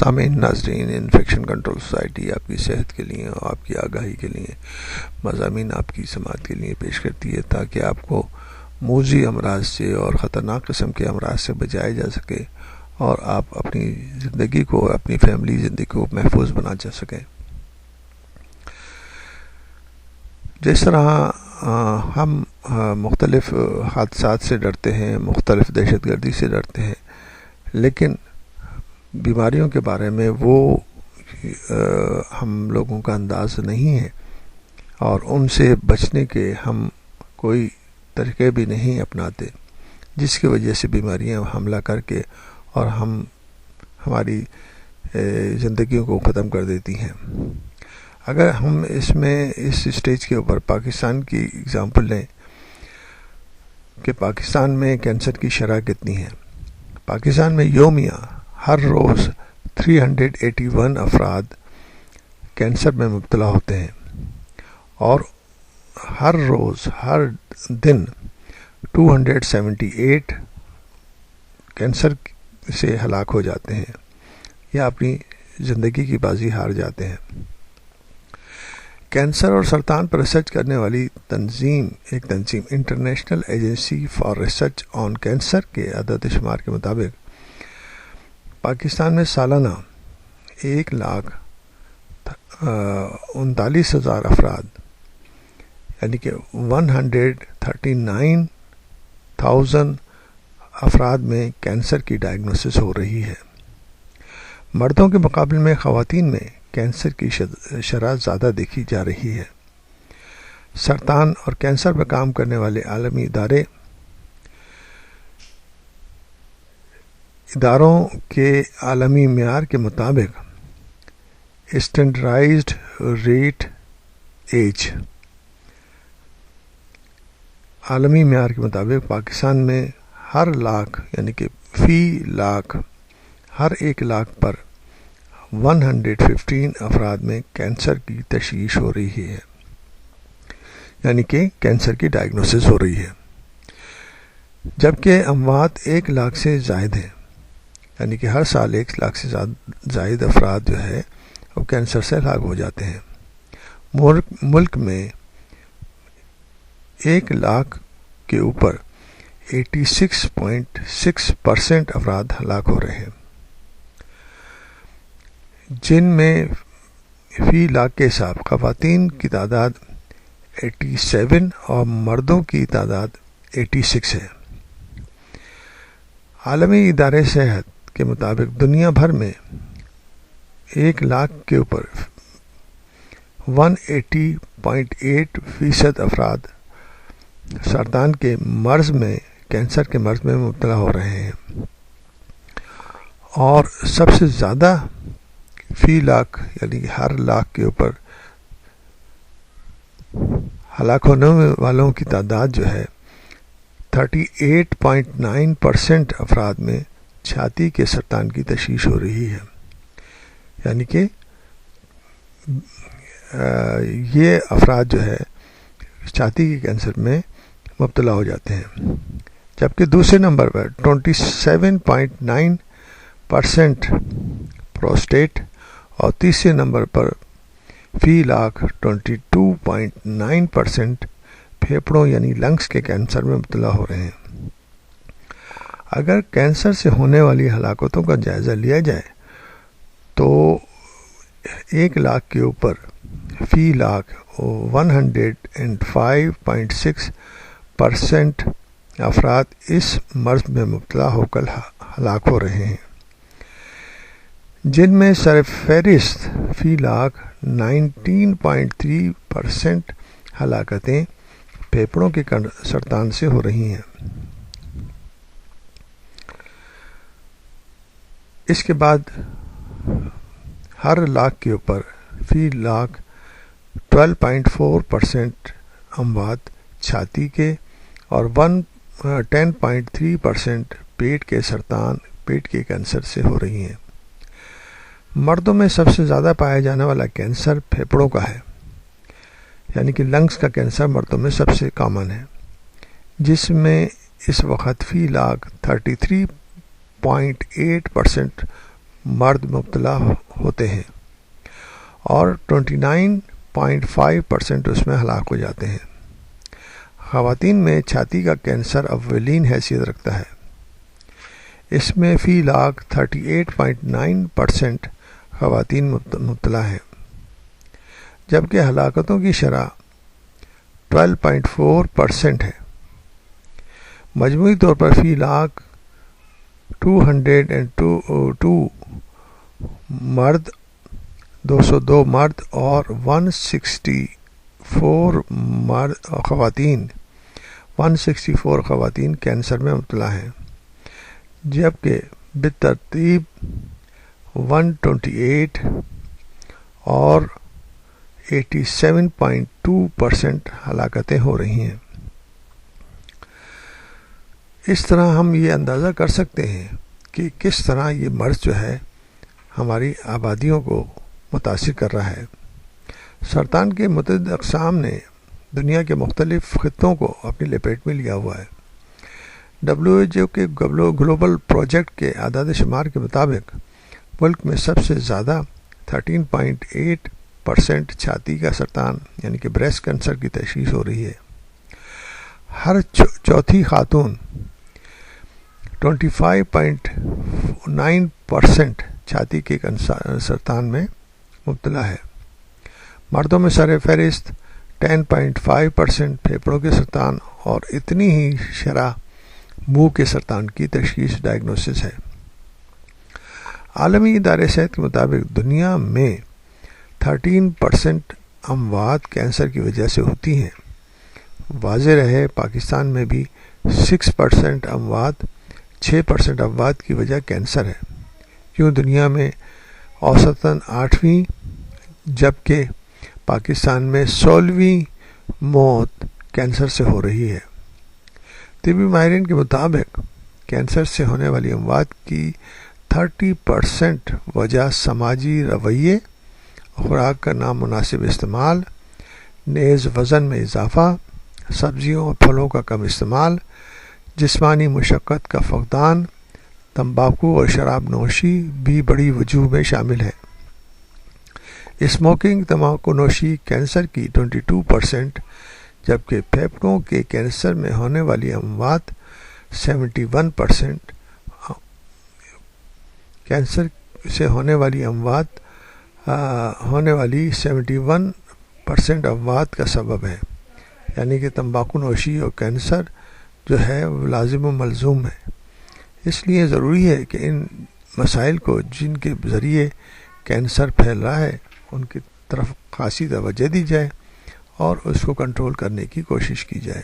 سامعین ناظرین، infection control society آپ کی صحت کے لیے اور آپ کی آگاہی کے لیے مضامین آپ کی سماعت کے لیے پیش کرتی ہے تاکہ آپ کو موذی امراض سے اور خطرناک قسم کے امراض سے بچایا جا سکے اور آپ اپنی زندگی کو، اپنی فیملی زندگی کو محفوظ بنا جا سکیں۔ جس طرح ہم مختلف حادثات سے ڈرتے ہیں، مختلف دہشت گردی سے ڈرتے ہیں، لیکن بیماریوں کے بارے میں وہ ہم لوگوں کا انداز نہیں ہے اور ان سے بچنے کے ہم کوئی طریقے بھی نہیں اپناتے، جس کی وجہ سے بیماریاں حملہ کر کے اور ہماری زندگیوں کو ختم کر دیتی ہیں۔ اگر ہم اس اسٹیج کے اوپر پاکستان کی اگزامپل لیں کہ پاکستان میں کینسر کی شرح کتنی ہے، پاکستان میں یومیہ ہر روز 381 افراد کینسر میں مبتلا ہوتے ہیں اور ہر روز، ہر دن 278 کینسر سے ہلاک ہو جاتے ہیں یا اپنی زندگی کی بازی ہار جاتے ہیں۔ کینسر اور سرطان پر ریسرچ کرنے والی ایک تنظیم international agency for research on cancer کے عدد شمار کے مطابق پاکستان میں سالانہ 1,39,000 افراد یعنی کہ 139,000 افراد میں کینسر کی ڈائگنوسس ہو رہی ہے۔ مردوں کے مقابلے میں خواتین میں کینسر کی شرح زیادہ دیکھی جا رہی ہے۔ سرطان اور کینسر پر کام کرنے والے عالمی اداروں کے عالمی معیار کے مطابق اسٹینڈرڈائزڈ ریٹ ایج، عالمی معیار کے مطابق پاکستان میں ہر لاکھ یعنی کہ فی لاکھ، ہر 1 لاکھ پر 115 افراد میں کینسر کی تشخیص ہو رہی ہے، یعنی کہ کینسر کی ڈائگنوسس ہو رہی ہے، جبکہ اموات 1 لاکھ سے زائد ہیں، یعنی کہ ہر سال 1 لاکھ سے زائد افراد جو ہے وہ کینسر سے ہلاک ہو جاتے ہیں۔ ملک میں 1 لاکھ کے اوپر 86.6% افراد ہلاک ہو رہے ہیں، جن میں فی لاکھ کے حساب خواتین کی تعداد 87 اور مردوں کی تعداد 86 ہے۔ عالمی ادارے صحت کے مطابق دنیا بھر میں 1 لاکھ کے اوپر 180.8% افراد سرطان کے مرض میں، کینسر کے مرض میں مبتلا ہو رہے ہیں، اور سب سے زیادہ فی لاکھ یعنی کہ ہر لاکھ کے اوپر ہلاک ہونے والوں کی تعداد جو ہے 38.9% افراد میں چھاتی کے سرطان کی تشخیص ہو رہی ہے، یعنی کہ یہ افراد جو ہے چھاتی کے کینسر میں مبتلا ہو جاتے ہیں، جبکہ دوسرے نمبر پر 27.9% پروسٹیٹ اور تیسرے نمبر پر فی لاکھ 22.9% پھیپھڑوں یعنی لنگس کے کینسر میں مبتلا ہو رہے ہیں۔ اگر کینسر سے ہونے والی ہلاکتوں کا جائزہ لیا جائے تو 1 لاکھ کے اوپر فی لاکھ 105.6% افراد اس مرض میں مبتلا ہو کر ہلاک ہو رہے ہیں، جن میں سر فہرست فی لاکھ 19.3% ہلاکتیں پھیپھڑوں کے سرطان سے ہو رہی ہیں۔ اس کے بعد ہر لاکھ کے اوپر فی لاکھ 12.4% اموات چھاتی کے اور 10.3% پیٹ کے کینسر سے ہو رہی ہیں۔ مردوں میں سب سے زیادہ پایا جانے والا کینسر پھیپھڑوں کا ہے، یعنی کہ لنگس کا کینسر مردوں میں سب سے کامن ہے، جس میں اس وقت فی لاکھ 33.8% مرد مبتلا ہوتے ہیں اور 29.5% اس میں ہلاک ہو جاتے ہیں۔ خواتین میں چھاتی کا کینسر اولین حیثیت رکھتا ہے، اس میں فی لاکھ 38.9% خواتین مبتلا ہیں، جبکہ ہلاکتوں کی شرح 12.4% ہے۔ مجموعی طور پر فی لاکھ 202 مرد 202 مرد اور 164 خواتین کینسر میں مبتلا ہیں، جبکہ بالترتیب 128 اور 87.2% ہلاکتیں ہو رہی ہیں۔ اس طرح ہم یہ اندازہ کر سکتے ہیں کہ کس طرح یہ مرض جو ہے ہماری آبادیوں کو متاثر کر رہا ہے۔ سرطان کے متعدد اقسام نے دنیا کے مختلف خطوں کو اپنی لپیٹ میں لیا ہوا ہے۔ WHO کے گلوبل پروجیکٹ کے اعداد شمار کے مطابق ملک میں سب سے زیادہ 13.8% چھاتی کا سرطان یعنی کہ بریسٹ کینسر کی تشخیص ہو رہی ہے۔ ہر چوتھی خاتون 25.9% چھاتی کے سرطان میں مبتلا ہے۔ مردوں میں سر فہرست 10.5% پھیپھڑوں کے سرطان اور اتنی ہی شرح منہ کے سرطان کی تشخیص ڈائگنوسس ہے۔ عالمی ادارے صحت کے مطابق دنیا میں 13% اموات کینسر کی وجہ سے ہوتی ہیں۔ واضح رہے پاکستان میں بھی 6% اموات کی وجہ کینسر ہے۔ یوں دنیا میں اوسطاً 8ویں جبکہ پاکستان میں 16ویں موت کینسر سے ہو رہی ہے۔ طبی ماہرین کے مطابق کینسر سے ہونے والی اموات کی 30% وجہ سماجی رویے، خوراک کا نامناسب استعمال، نیز وزن میں اضافہ، سبزیوں اور پھلوں کا کم استعمال، جسمانی مشقت کا فقدان، تمباکو اور شراب نوشی بھی بڑی وجوہ میں شامل ہے۔ اسموکنگ تمباکو نوشی کینسر کی 22%، جبکہ پھیپھڑوں کے کینسر میں ہونے والی اموات 71% کینسر سے ہونے والی 71% اموات کا سبب ہے، یعنی کہ تمباکو نوشی اور کینسر جو ہے وہ لازم و ملزوم ہے۔ اس لیے ضروری ہے کہ ان مسائل کو جن کے ذریعے کینسر پھیل رہا ہے ان کی طرف خاصی توجہ دی جائے اور اس کو کنٹرول کرنے کی کوشش کی جائے۔